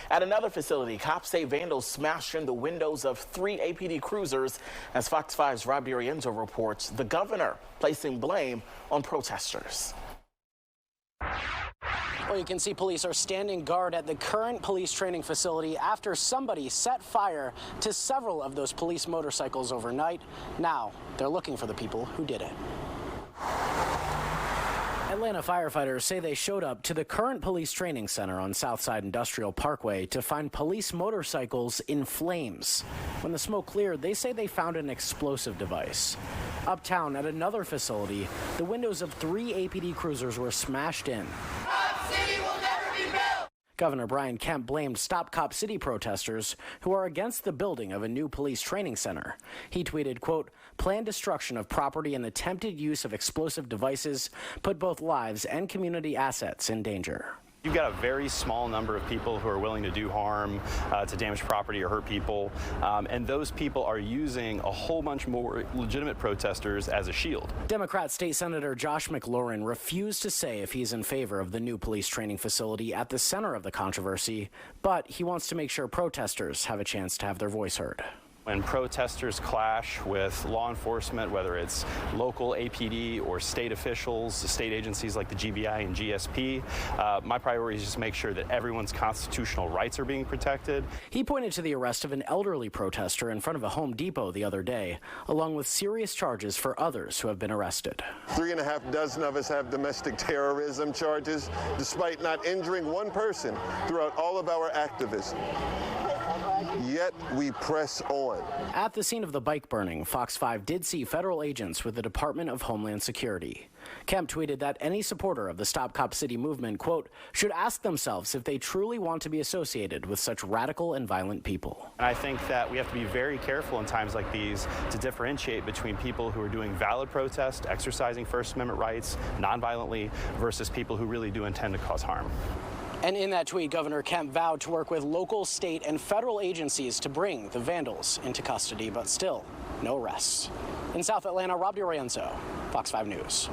At another facility, cops say vandals smashed in the windows of 3 APD cruisers. As Fox 5's Rob DeRienzo reports, the governor placing blame on protesters. Well, you can see police are standing guard at the current police training facility after somebody set fire to several of those police motorcycles overnight. Now they're looking for the people who did it. Atlanta firefighters say they showed up to the current police training center on Southside Industrial Parkway to find police motorcycles in flames. When the smoke cleared, they say they found an explosive device. Uptown at another facility, the windows of 3 APD cruisers were smashed in. Cop City will never be built! Governor Brian Kemp blamed Stop Cop City protesters who are against the building of a new police training center. He tweeted, quote, "Planned destruction of property and attempted use of explosive devices put both lives and community assets in danger." You've got a very small number of people who are willing to do harm, to damage property or hurt people, and those people are using a whole bunch more legitimate protesters as a shield. Democrat State Senator Josh McLaurin refused to say if he's in favor of the new police training facility at the center of the controversy, but he wants to make sure protesters have a chance to have their voice heard. When protesters clash with law enforcement, whether it's local APD or state officials, state agencies like the GBI and GSP, my priority is just to make sure that everyone's constitutional rights are being protected. He pointed to the arrest of an elderly protester in front of a Home Depot the other day, along with serious charges for others who have been arrested. 3.5 dozen of us have domestic terrorism charges, despite not injuring one person throughout all of our activism. Yet we press on. At the scene of the bike burning, Fox 5 did see federal agents with the Department of Homeland Security. Kemp tweeted that any supporter of the Stop Cop City movement, quote, should ask themselves if they truly want to be associated with such radical and violent people. And I think that we have to be very careful in times like these to differentiate between people who are doing valid protest, exercising First Amendment rights nonviolently, versus people who really do intend to cause harm. And in that tweet, Governor Kemp vowed to work with local, state, and federal agencies to bring the vandals into custody, but still, no arrests. In South Atlanta, Rob DeRienzo, Fox 5 News.